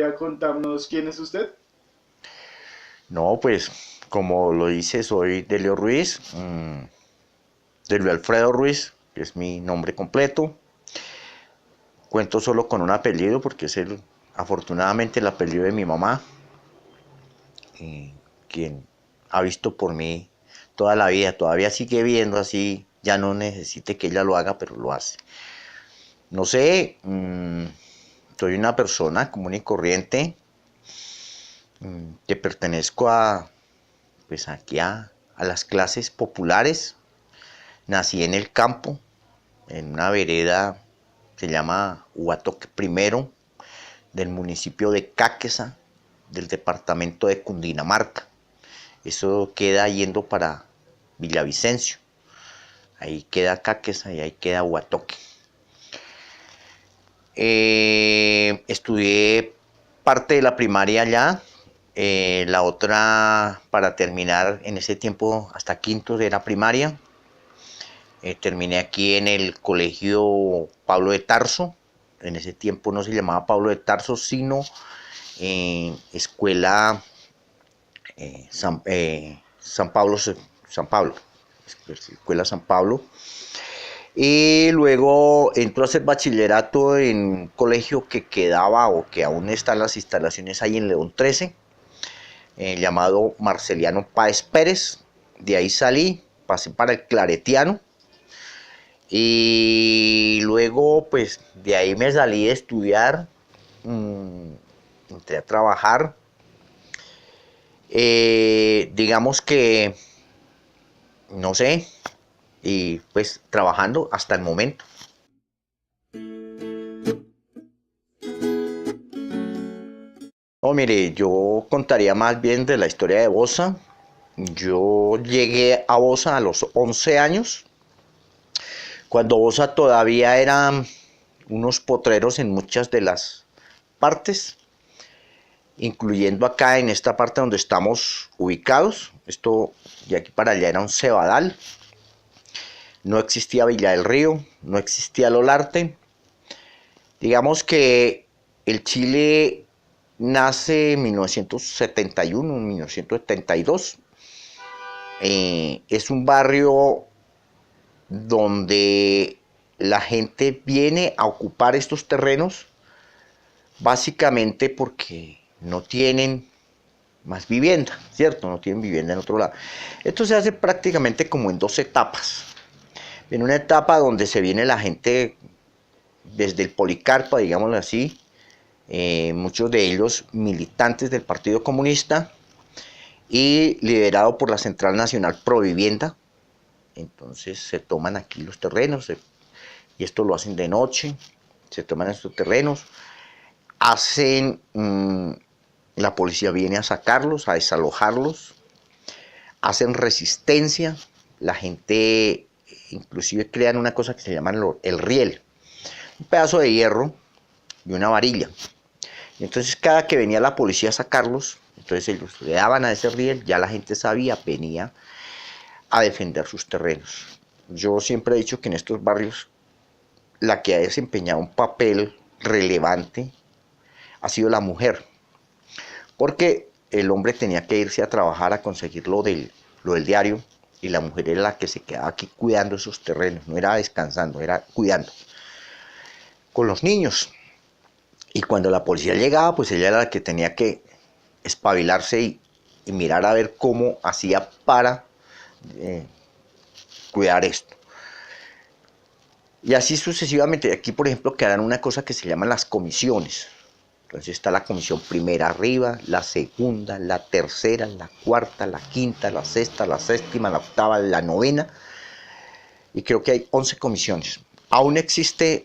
¿podría contarnos quién es usted? No, pues como lo dice, soy Delio Ruiz, Delio Alfredo Ruiz, que es mi nombre completo. Cuento solo con un apellido porque es afortunadamente el apellido de mi mamá, quien ha visto por mí toda la vida, todavía sigue viendo así, ya no necesite que ella lo haga, pero lo hace. No sé, soy una persona común y corriente, que pertenezco pues aquí a las clases populares. Nací en el campo, en una vereda que se llama Huatoque Primero, del municipio de Cáqueza, del departamento de Cundinamarca. Eso queda yendo para Villavicencio. Ahí queda Cáqueza y ahí queda Huatoque. Estudié parte de la primaria allá, la otra para terminar en ese tiempo hasta quinto era primaria. Terminé aquí en el colegio Pablo de Tarso. En ese tiempo no se llamaba Pablo de Tarso, sino escuela San Pablo, escuela San Pablo. Y luego entró a hacer bachillerato en un colegio que quedaba o que aún están las instalaciones ahí en León 13, llamado Marceliano Páez Pérez. De ahí salí, pasé para el Claretiano. Y luego, pues, de ahí me salí de estudiar, entré a trabajar. Digamos que, no sé, y pues trabajando hasta el momento. No, mire, yo contaría más bien de la historia de Bosa. Yo llegué a Bosa a los 11 años, cuando Bosa todavía eran unos potreros en muchas de las partes, incluyendo acá en esta parte donde estamos ubicados. Esto de aquí para allá era un cebadal. No existía Villa del Río, no existía el Olarte. Digamos que el Chile nace en 1971, 1972. Es un barrio donde la gente viene a ocupar estos terrenos básicamente porque no tienen más vivienda, ¿cierto? No tienen vivienda en otro lado. Esto se hace prácticamente como en dos etapas. En una etapa donde se viene la gente desde el Policarpa, digámoslo así, muchos de ellos militantes del Partido Comunista y liderado por la Central Nacional Provivienda. Entonces se toman aquí los terrenos y esto lo hacen de noche, se toman estos terrenos, hacen, la policía viene a sacarlos, a desalojarlos, hacen resistencia, la gente inclusive crean una cosa que se llama el riel, un pedazo de hierro y una varilla. Y entonces cada que venía la policía a sacarlos, entonces ellos le daban a ese riel, ya la gente sabía, venía a defender sus terrenos. Yo siempre he dicho que en estos barrios la que ha desempeñado un papel relevante ha sido la mujer, porque el hombre tenía que irse a trabajar a conseguir lo del diario y la mujer era la que se quedaba aquí cuidando esos terrenos, no era descansando, era cuidando con los niños. Y cuando la policía llegaba, pues ella era la que tenía que espabilarse y mirar a ver cómo hacía para eh, cuidar esto. Y así sucesivamente. Aquí, por ejemplo, quedan una cosa que se llaman las comisiones. Entonces está la comisión primera arriba, la segunda, la tercera, la cuarta, la quinta, la sexta, la séptima, la octava, la novena. Y creo que hay 11 comisiones. Aún existe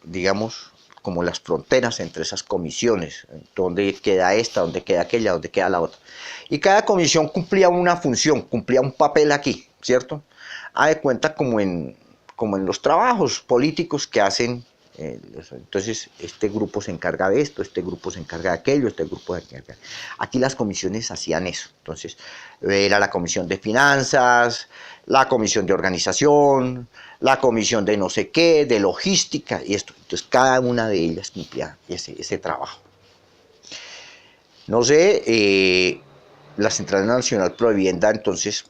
digamos, como las fronteras entre esas comisiones. Dónde queda esta, dónde queda aquella, dónde queda la otra. Y cada comisión cumplía una función, cumplía un papel aquí, ¿cierto? De cuenta como en los trabajos políticos que hacen Entonces, este grupo se encarga de esto, este grupo se encarga de aquello, este grupo se encarga. Aquí las comisiones hacían eso. Entonces, era la comisión de finanzas, la comisión de organización, la comisión de no sé qué, de logística y esto. Entonces, cada una de ellas cumplía ese trabajo. No sé, la Central Nacional Provivienda entonces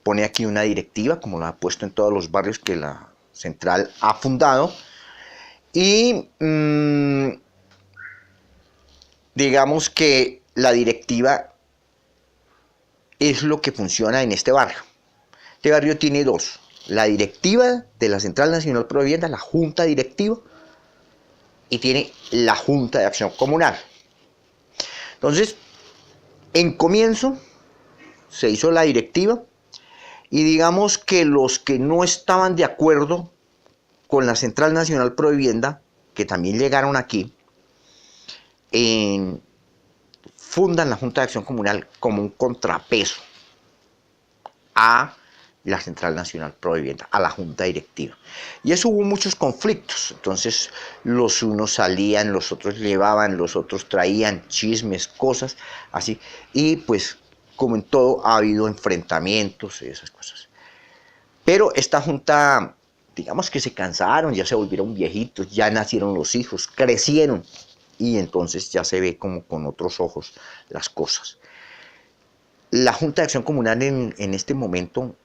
pone aquí una directiva, como lo ha puesto en todos los barrios que la central ha fundado, y digamos que la directiva es lo que funciona en este barrio. Este barrio tiene dos: la directiva de la Central Nacional Provivienda, la junta directiva, y tiene la Junta de Acción Comunal. Entonces, en comienzo se hizo la directiva y digamos que los que no estaban de acuerdo con la Central Nacional Provivienda, que también llegaron aquí, fundan la Junta de Acción Comunal como un contrapeso a la Central Nacional Provivienda, a la Junta Directiva. Y eso hubo muchos conflictos. Entonces, los unos salían, los otros llevaban, los otros traían chismes, cosas así. Y pues, como en todo, ha habido enfrentamientos y esas cosas. Pero esta junta, digamos que se cansaron, ya se volvieron viejitos, ya nacieron los hijos, crecieron. Y entonces ya se ve como con otros ojos las cosas. La Junta de Acción Comunal en este momento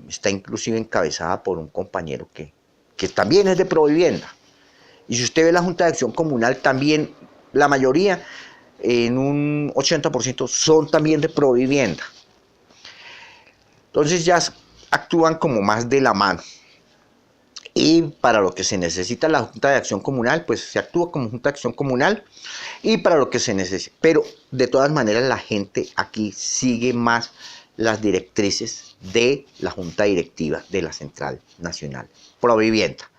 está inclusive encabezada por un compañero que también es de Provivienda. Y si usted ve la Junta de Acción Comunal, también la mayoría, en un 80%, son también de Provivienda. Entonces ya actúan como más de la mano. Y para lo que se necesita la Junta de Acción Comunal, pues se actúa como Junta de Acción Comunal y para lo que se necesita. Pero de todas maneras la gente aquí sigue más las directrices de la Junta Directiva de la Central Nacional Provivienda.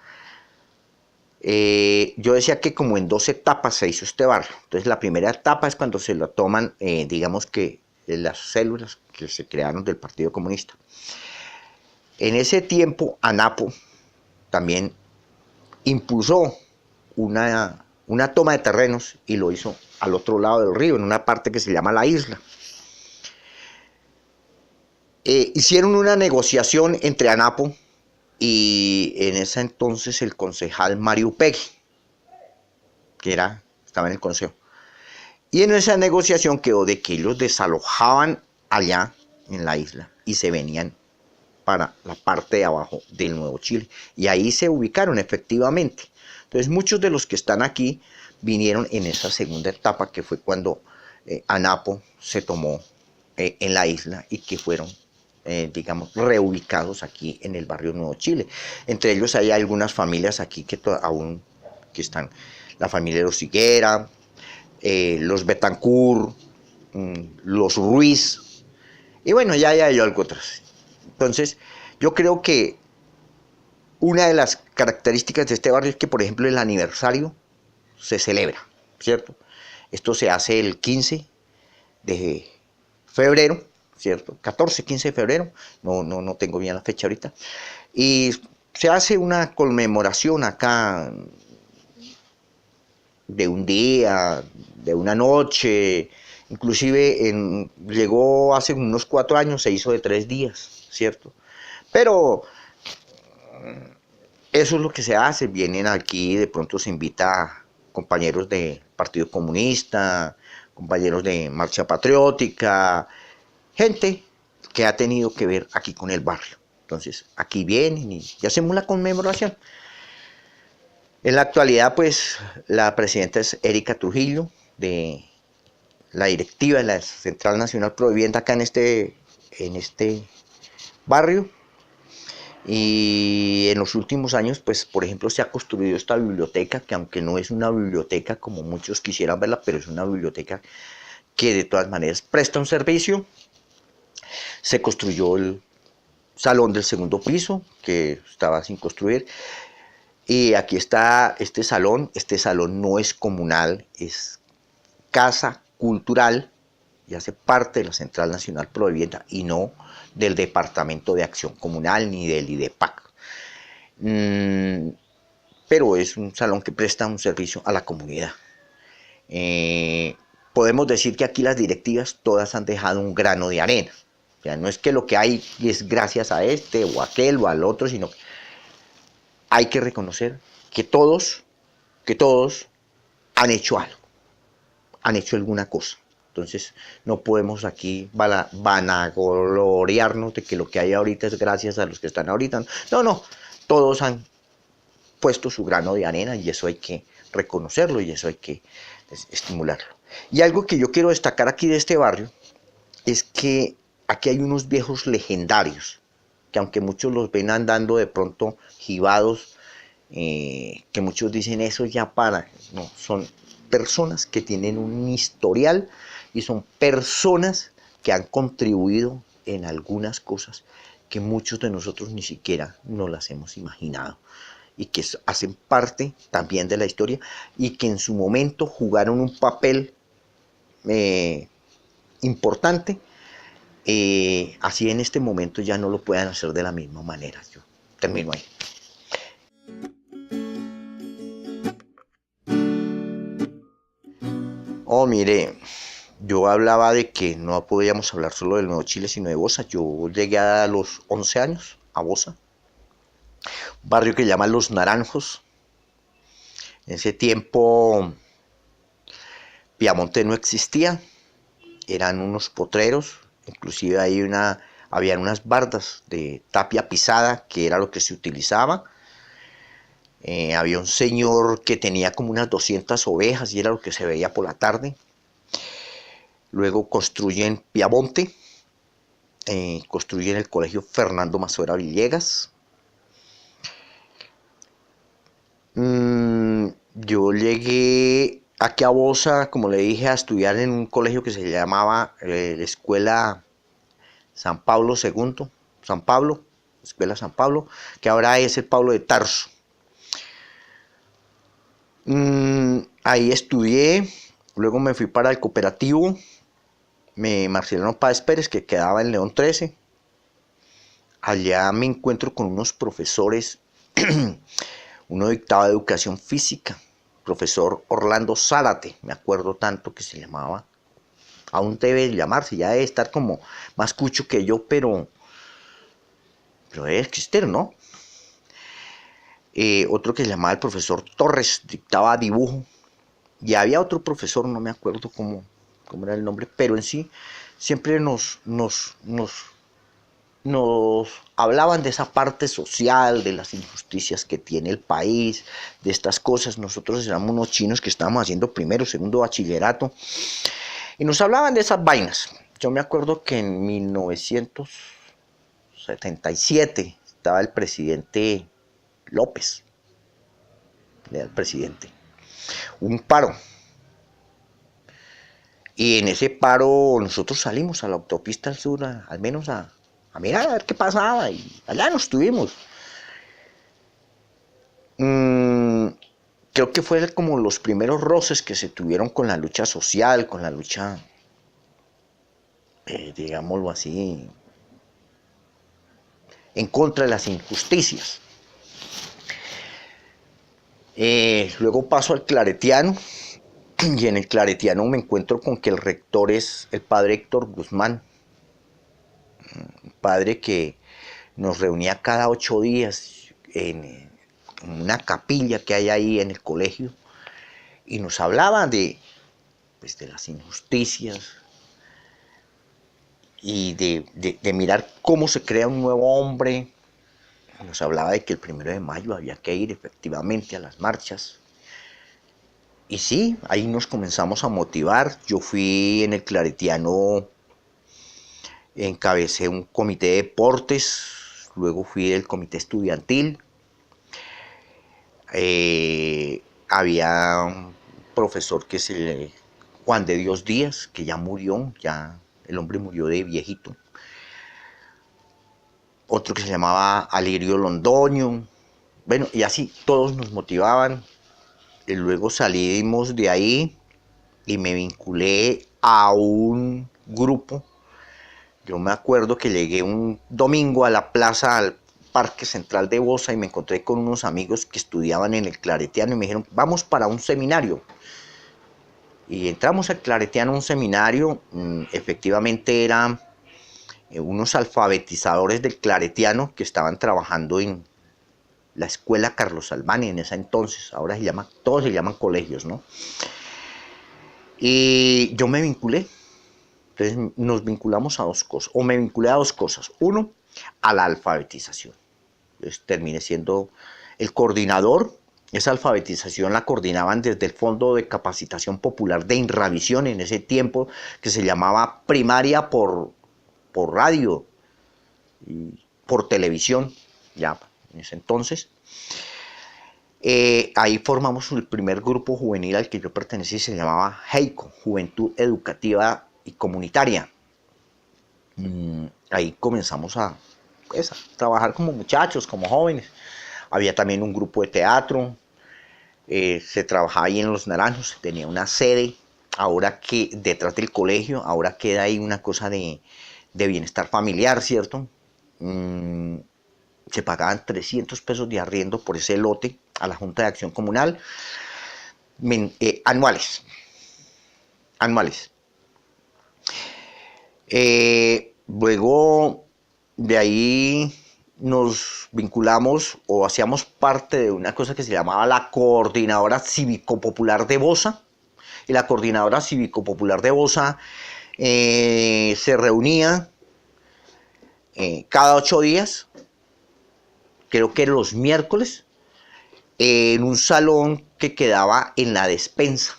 Yo decía que como en 2 etapas se hizo este barrio. Entonces la primera etapa es cuando se lo toman, digamos que las células que se crearon del Partido Comunista. En ese tiempo ANAPO también impulsó una toma de terrenos y lo hizo al otro lado del río, en una parte que se llama La Isla. Hicieron una negociación entre ANAPO y en ese entonces el concejal Mario Upegui, que estaba en el consejo. Y en esa negociación quedó de que ellos desalojaban allá en la isla y se venían para la parte de abajo del Nuevo Chile. Y ahí se ubicaron efectivamente. Entonces muchos de los que están aquí vinieron en esa segunda etapa, que fue cuando ANAPO se tomó en la isla y que fueron, digamos, reubicados aquí en el barrio Nuevo Chile. Entre ellos hay algunas familias aquí que aún que están, la familia de los Higuera, los Betancourt, los Ruiz, y bueno, ya hay algo otras. Entonces, yo creo que una de las características de este barrio es que, por ejemplo, el aniversario se celebra, ¿cierto? Esto se hace el 15 de febrero, ¿cierto? 14, 15 de febrero, no tengo bien la fecha ahorita. Y se hace una conmemoración acá de un día, de una noche, inclusive llegó hace unos 4 años, se hizo de 3 días, ¿cierto? Pero eso es lo que se hace, vienen aquí, de pronto se invita a compañeros del Partido Comunista, compañeros de Marcha Patriótica, gente que ha tenido que ver aquí con el barrio. Entonces, aquí vienen y hacemos la conmemoración. En la actualidad, pues, la presidenta es Erika Trujillo, de la directiva de la Central Nacional Provivienda acá en este barrio. Y en los últimos años, pues, por ejemplo, se ha construido esta biblioteca, que aunque no es una biblioteca como muchos quisieran verla, pero es una biblioteca que de todas maneras presta un servicio. Se construyó el salón del segundo piso, que estaba sin construir. Y aquí está este salón no es comunal, es casa cultural y hace parte de la Central Nacional Provivienda y no del Departamento de Acción Comunal ni del IDEPAC. pero es un salón que presta un servicio a la comunidad. Podemos decir que aquí las directivas todas han dejado un grano de arena. O sea, no es que lo que hay es gracias a este o a aquel o al otro, sino que hay que reconocer que todos han hecho algo, han hecho alguna cosa. Entonces no podemos aquí vanagloriarnos de que lo que hay ahorita es gracias a los que están ahorita. No, no, todos han puesto su grano de arena y eso hay que reconocerlo y eso hay que estimularlo. Y algo que yo quiero destacar aquí de este barrio es que aquí hay unos viejos legendarios, que aunque muchos los ven andando de pronto jibados, que muchos dicen eso ya para, no, son personas que tienen un historial y son personas que han contribuido en algunas cosas que muchos de nosotros ni siquiera nos las hemos imaginado y que hacen parte también de la historia y que en su momento jugaron un papel importante, así en este momento ya no lo puedan hacer de la misma manera. Yo termino ahí. Oh, mire, yo hablaba de que no podíamos hablar solo del Nuevo Chile, sino de Bosa. Yo llegué a los 11 años a Bosa, barrio que llaman Los Naranjos. En ese tiempo Piamonte no existía, eran unos potreros, inclusive habían unas bardas de tapia pisada, que era lo que se utilizaba. Había un señor que tenía como unas 200 ovejas y era lo que se veía por la tarde. Luego construyen Piamonte, construyen el colegio Fernando Masuera Villegas. Yo llegué aquí a Bosa, como le dije, a estudiar en un colegio que se llamaba Escuela San Pablo II, San Pablo, Escuela San Pablo, que ahora es el Pablo de Tarso. Ahí estudié, luego me fui para el cooperativo Marceliano Páez Pérez, que quedaba en León 13. Allá me encuentro con unos profesores, uno dictaba educación física, profesor Orlando Zárate, me acuerdo tanto que se llamaba, aún debe llamarse, ya debe estar como más cucho que yo, pero debe existir, ¿no? Otro que se llamaba el profesor Torres, dictaba dibujo, y había otro profesor, no me acuerdo cómo era el nombre, pero en sí siempre nos hablaban de esa parte social, de las injusticias que tiene el país, de estas cosas. Nosotros éramos unos chinos que estábamos haciendo primero, segundo bachillerato, y nos hablaban de esas vainas. Yo me acuerdo que en 1977 estaba el presidente López, era el presidente, un paro. Y en ese paro nosotros salimos a la autopista al sur, al menos a mirar a ver qué pasaba, y allá nos estuvimos. Creo que fue como los primeros roces que se tuvieron con la lucha social, con la lucha, digámoslo así, en contra de las injusticias. Luego paso al Claretiano, y en el Claretiano me encuentro con que el rector es el padre Héctor Guzmán, un padre que nos reunía cada 8 días en una capilla que hay ahí en el colegio y nos hablaba de las injusticias y de mirar cómo se crea un nuevo hombre. Nos hablaba de que el 1 de mayo había que ir efectivamente a las marchas. Y sí, ahí nos comenzamos a motivar. Yo fui en el Claretiano, encabecé un comité de deportes, luego fui del comité estudiantil. Había un profesor que es Juan de Dios Díaz, que ya murió, ya el hombre murió de viejito. Otro que se llamaba Alirio Londoño. Bueno, y así todos nos motivaban. Y luego salimos de ahí y me vinculé a un grupo. Yo me acuerdo que llegué un domingo a la plaza, al Parque Central de Bosa y me encontré con unos amigos que estudiaban en el Claretiano y me dijeron, vamos para un seminario. Y entramos al Claretiano, un seminario, efectivamente eran unos alfabetizadores del Claretiano que estaban trabajando en la escuela Carlos Albani en ese entonces, ahora todos se llaman colegios, ¿no? Y yo me vinculé, entonces nos vinculamos a dos cosas, o me vinculé a dos cosas. Uno, a la alfabetización. Entonces terminé siendo el coordinador. Esa alfabetización la coordinaban desde el Fondo de Capacitación Popular de Inravisión en ese tiempo, que se llamaba primaria por radio y por televisión, ya en ese entonces. Ahí formamos el primer grupo juvenil al que yo pertenecí, se llamaba JEICO, Juventud Educativa y Comunitaria. Ahí comenzamos pues, a trabajar como muchachos, como jóvenes. Había también un grupo de teatro, se trabajaba ahí en Los Naranjos, tenía una sede, ahora que detrás del colegio, ahora queda ahí una cosa de bienestar familiar, ¿cierto? Se pagaban 300 pesos de arriendo por ese lote a la Junta de Acción Comunal, anuales. Luego de ahí nos vinculamos o hacíamos parte de una cosa que se llamaba la Coordinadora Cívico-Popular de Bosa. Y la Coordinadora Cívico-Popular de Bosa se reunía cada 8 días, creo que los miércoles, en un salón que quedaba en la despensa.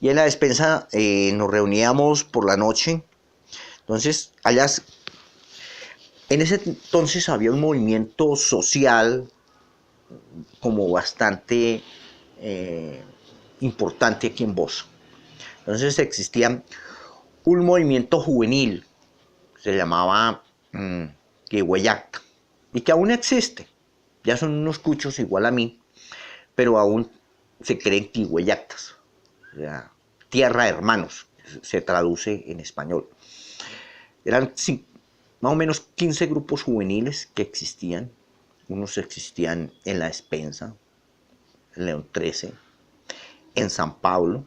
Y en la despensa nos reuníamos por la noche. Entonces, en ese entonces había un movimiento social como bastante importante aquí en Bosa. Entonces existía un movimiento juvenil, se llamaba Quihueyacta, y que aún existe. Ya son unos cuchos igual a mí, pero aún se creen quihueyactas, o sea, tierra de hermanos, se traduce en español. Eran más o menos 15 grupos juveniles que existían. Unos existían en La Despensa, en León 13, en San Pablo,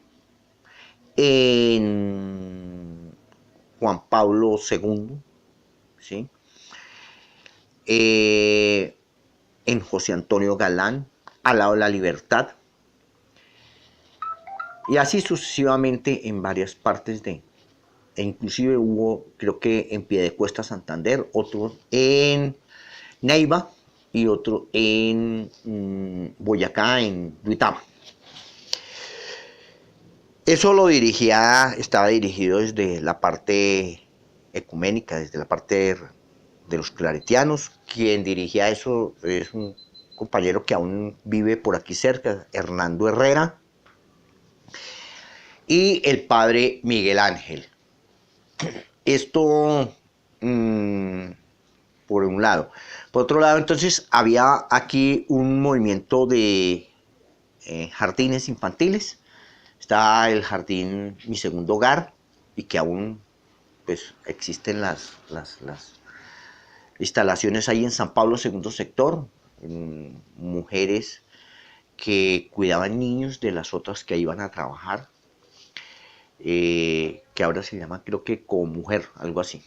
en Juan Pablo II, ¿sí? En José Antonio Galán, al lado de La Libertad, y así sucesivamente en varias partes e inclusive hubo, creo que en Piedecuesta, Santander, otro en Neiva y otro en Boyacá, en Duitama. Eso estaba dirigido desde la parte ecuménica, desde la parte de los claretianos. Quien dirigía eso es un compañero que aún vive por aquí cerca, Hernando Herrera, y el padre Miguel Ángel. Esto por un lado. Por otro lado, entonces, había aquí un movimiento de jardines infantiles. Está el jardín Mi Segundo Hogar, y que aún pues, existen las instalaciones ahí en San Pablo, segundo sector, mujeres que cuidaban niños de las otras que iban a trabajar, que ahora se llama, creo que Comujer, algo así.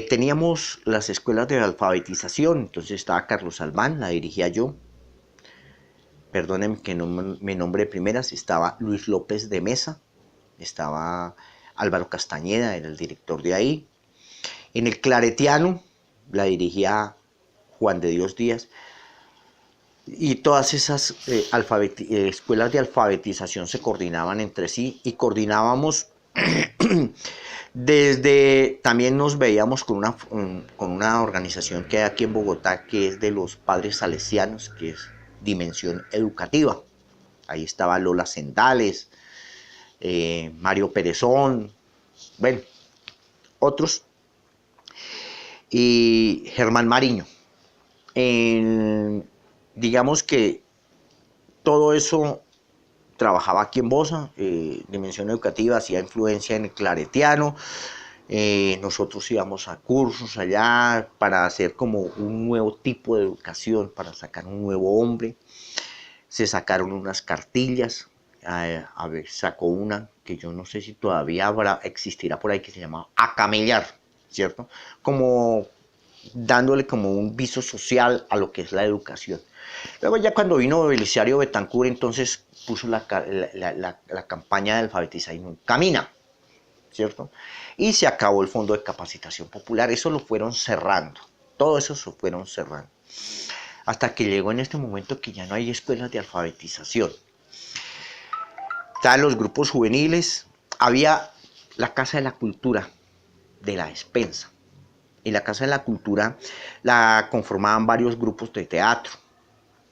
Teníamos las escuelas de alfabetización, entonces estaba Carlos Albán, la dirigía yo. Perdónenme que no me nombre de primeras, estaba Luis López de Mesa, estaba Álvaro Castañeda, era el director de ahí. En el Claretiano la dirigía Juan de Dios Díaz. Y todas esas escuelas de alfabetización se coordinaban entre sí y coordinábamos también nos veíamos con una organización que hay aquí en Bogotá, que es de los padres salesianos, que es Dimensión Educativa. Ahí estaba Lola Sendales, Mario Perezón, bueno, otros, y Germán Mariño. Digamos que todo eso trabajaba aquí en Bosa, Dimensión Educativa, hacía influencia en el Claretiano, Nosotros íbamos a cursos allá para hacer como un nuevo tipo de educación, para sacar un nuevo hombre. Se sacaron unas cartillas, a ver, sacó una que yo no sé si todavía existirá por ahí, que se llama A Camellar, ¿cierto? Como dándole como un viso social a lo que es la educación. Luego ya cuando vino Belisario Betancur, entonces puso la campaña de alfabetización Camina, ¿cierto? Y se acabó el Fondo de Capacitación Popular, eso lo fueron cerrando, todo eso se fueron cerrando. Hasta que llegó en este momento que ya no hay escuelas de alfabetización. Estaban los grupos juveniles, había la Casa de la Cultura de la Despensa. Y la Casa de la Cultura la conformaban varios grupos de teatro.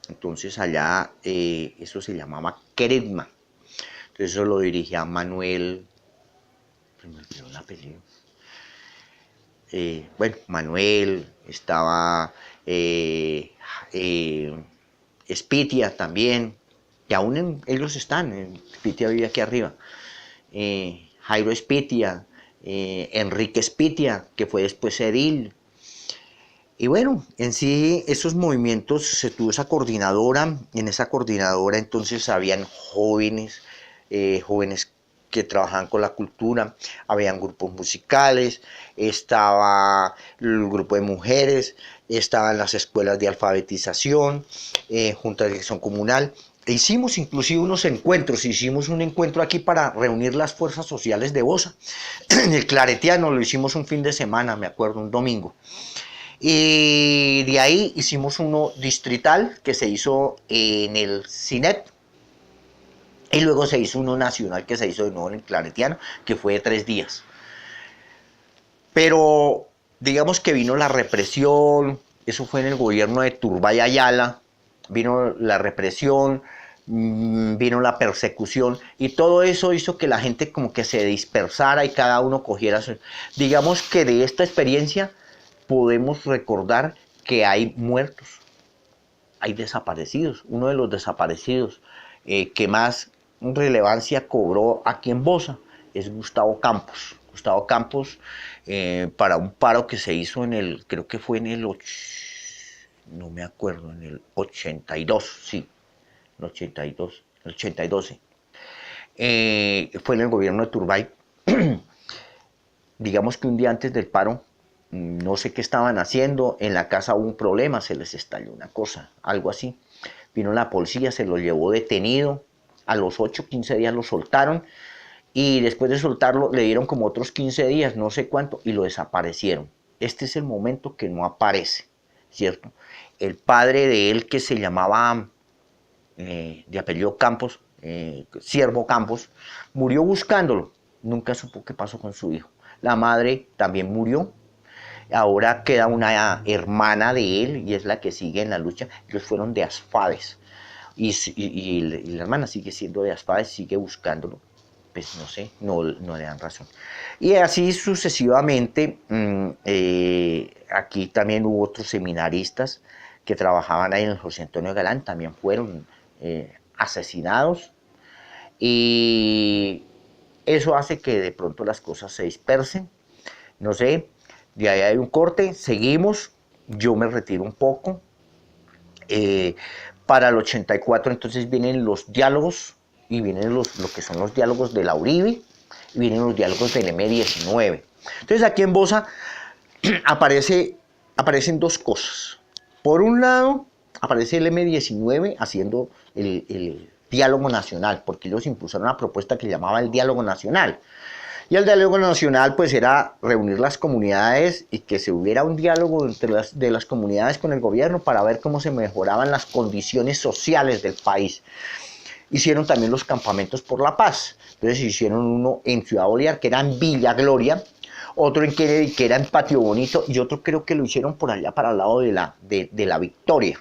Entonces allá eso se llamaba Queredma. Entonces eso lo dirigía Manuel, se me olvidó el apellido. Bueno, Manuel, estaba Spitia también, y aún ellos están, Spitia vive aquí arriba, Jairo Spitia, Enrique Spitia, que fue después edil. Y bueno, en sí esos movimientos se tuvo esa coordinadora, y en esa coordinadora entonces habían jóvenes que trabajaban con la cultura, habían grupos musicales, estaba el grupo de mujeres, estaban las escuelas de alfabetización, juntas de dirección comunal. Hicimos inclusive unos encuentros, hicimos un encuentro aquí para reunir las fuerzas sociales de Bosa. En el Claretiano lo hicimos un fin de semana, me acuerdo, un domingo. Y de ahí hicimos uno distrital que se hizo en el CINET. Y luego se hizo uno nacional que se hizo de nuevo en el Claretiano, que fue de 3 días. Pero digamos que vino la represión, eso fue en el gobierno de Turbay Ayala, vino la represión, vino la persecución y todo eso hizo que la gente como que se dispersara y cada uno cogiera su... Digamos que de esta experiencia podemos recordar que hay muertos, hay desaparecidos. Uno de los desaparecidos que más relevancia cobró aquí en Bosa es Gustavo Campos. Gustavo Campos, para un paro que se hizo creo que fue no me acuerdo, en el 82, sí, el 82, el 82, sí. Fue en el gobierno de Turbay. Digamos que un día antes del paro, no sé qué estaban haciendo, en la casa hubo un problema, se les estalló una cosa, algo así. Vino la policía, se lo llevó detenido, a los 8, 15 días lo soltaron y después de soltarlo le dieron como otros 15 días, no sé cuánto, y lo desaparecieron. Este es el momento que no aparece, ¿cierto? El padre de él, que se llamaba, de apellido Campos, Siervo Campos, murió buscándolo, nunca supo qué pasó con su hijo. La madre también murió. Ahora queda una hermana de él y es la que sigue en la lucha. Ellos fueron de Asfades y la hermana sigue siendo de Asfades, sigue buscándolo. Pues no sé, no le dan razón. Y así sucesivamente, aquí también hubo otros seminaristas que trabajaban ahí en el José Antonio Galán, también fueron asesinados. Y eso hace que de pronto las cosas se dispersen. No sé, de ahí hay un corte, seguimos, yo me retiro un poco. Para el 84 entonces vienen los diálogos y vienen lo que son los diálogos de la Uribe y vienen los diálogos del M19. Entonces aquí en Bosa aparecen dos cosas. Por un lado, aparece el M19 haciendo el diálogo nacional, porque ellos impulsaron una propuesta que llamaba el diálogo nacional. Y el diálogo nacional pues era reunir las comunidades y que se hubiera un diálogo entre las comunidades con el gobierno para ver cómo se mejoraban las condiciones sociales del país. Hicieron también los campamentos por la paz. Entonces hicieron uno en Ciudad Bolívar, que era en Villa Gloria, otro en Kennedy, que era en Patio Bonito, y otro creo que lo hicieron por allá para el lado de la Victoria.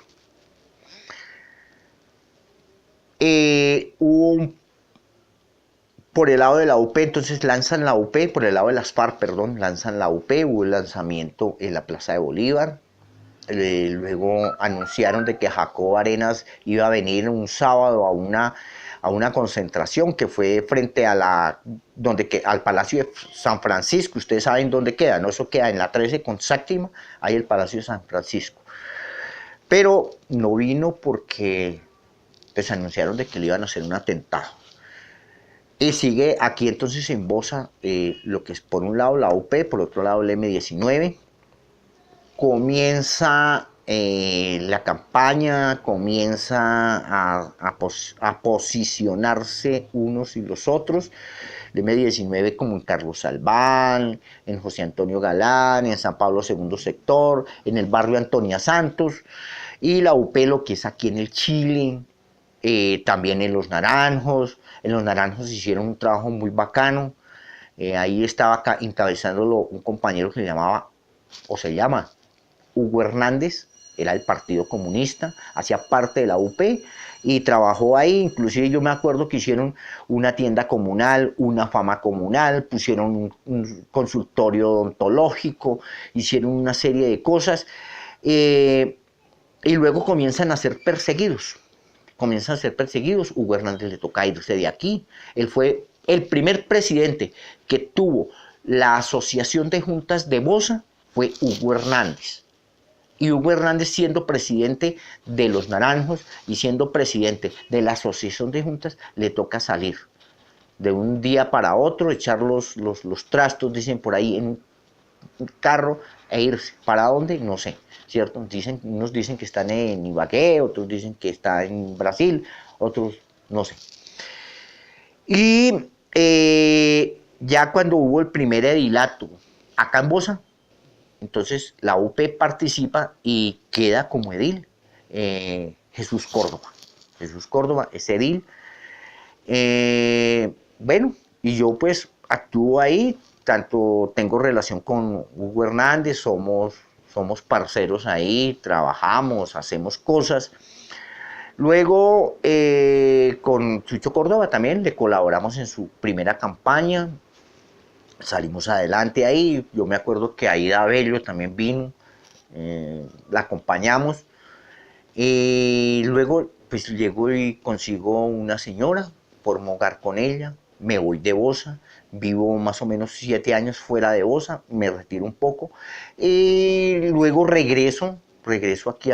Hubo por el lado de la UP, entonces lanzan la UP, por el lado de las FARC, perdón, lanzan la UP, hubo el lanzamiento en la Plaza de Bolívar, luego anunciaron de que Jacobo Arenas iba a venir un sábado a a una concentración que fue frente a al Palacio de San Francisco. Ustedes saben dónde queda, ¿no? Eso queda en la 13 con Séptima, ahí el Palacio de San Francisco. Pero no vino porque pues anunciaron de que le iban a hacer un atentado. Y sigue aquí entonces en Bosa lo que es por un lado la UP, por otro lado el M19. Comienza la campaña, comienza a posicionarse unos y los otros. El M19 como en Carlos Albán, en José Antonio Galán, en San Pablo II sector, en el barrio Antonia Santos, y la UP lo que es aquí en el Chile, también en Los Naranjos. En Los Naranjos hicieron un trabajo muy bacano. Ahí estaba encabezándolo un compañero que se llamaba, o se llama, Hugo Hernández, era del Partido Comunista, hacía parte de la UP y trabajó ahí. Inclusive yo me acuerdo que hicieron una tienda comunal, una fama comunal, pusieron un consultorio odontológico, hicieron una serie de cosas, y luego comienzan a ser perseguidos. Hugo Hernández le toca irse de aquí. Él fue el primer presidente que tuvo la Asociación de Juntas de Bosa, fue Hugo Hernández. Y Hugo Hernández, siendo presidente de Los Naranjos y siendo presidente de la Asociación de Juntas, le toca salir de un día para otro, echar los trastos, dicen por ahí, en un carro e irse. ¿Para dónde? No sé, ¿cierto? Unos dicen que están en Ibagué, otros dicen que está en Brasil, otros no sé. Y ya cuando hubo el primer edilato acá en Bosa, entonces la UP participa y queda como edil Jesús Córdoba. Jesús Córdoba es edil. Bueno, y yo pues actúo ahí, tanto tengo relación con Hugo Hernández, somos parceros ahí, trabajamos, hacemos cosas. Luego con Chucho Córdoba también le colaboramos en su primera campaña. Salimos adelante ahí. Yo me acuerdo que Aida Bello también vino, la acompañamos. Y luego pues llego y consigo una señora, formo hogar con ella, me voy de Bosa, vivo más o menos 7 años fuera de Bosa, me retiro un poco y luego regreso aquí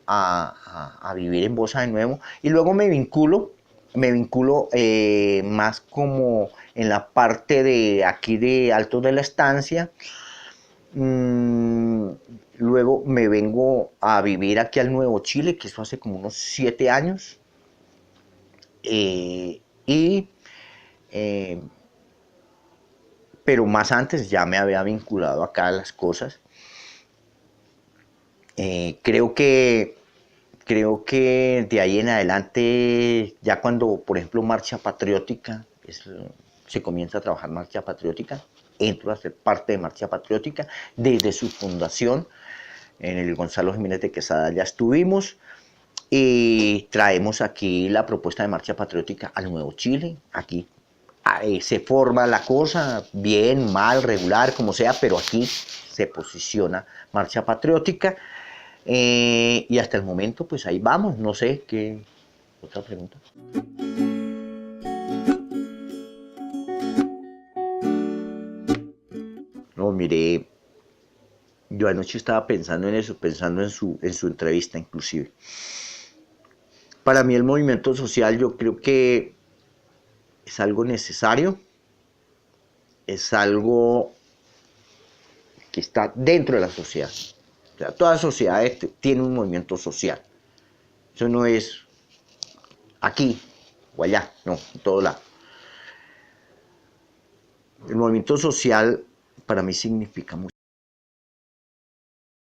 a vivir en Bosa de nuevo, y luego me vinculo más como en la parte de aquí de Altos de la Estancia. Luego me vengo a vivir aquí al Nuevo Chile, que eso hace como unos 7 años. Pero más antes ya me había vinculado acá a las cosas. Creo que de ahí en adelante, ya cuando, por ejemplo, Marcha Patriótica, se comienza a trabajar Marcha Patriótica, entro a ser parte de Marcha Patriótica desde su fundación. En el Gonzalo Jiménez de Quesada ya estuvimos y traemos aquí la propuesta de Marcha Patriótica al Nuevo Chile. Aquí se forma la cosa, bien, mal, regular, como sea, pero aquí se posiciona Marcha Patriótica. Y hasta el momento, pues ahí vamos. No sé qué otra pregunta. No, mire, yo anoche estaba pensando en eso, pensando en su entrevista inclusive. Para mí el movimiento social, yo creo que es algo necesario, es algo que está dentro de la sociedad. O sea, toda sociedad tiene un movimiento social. Eso no es aquí o allá, no, en todo lado. El movimiento social para mí significa mucho.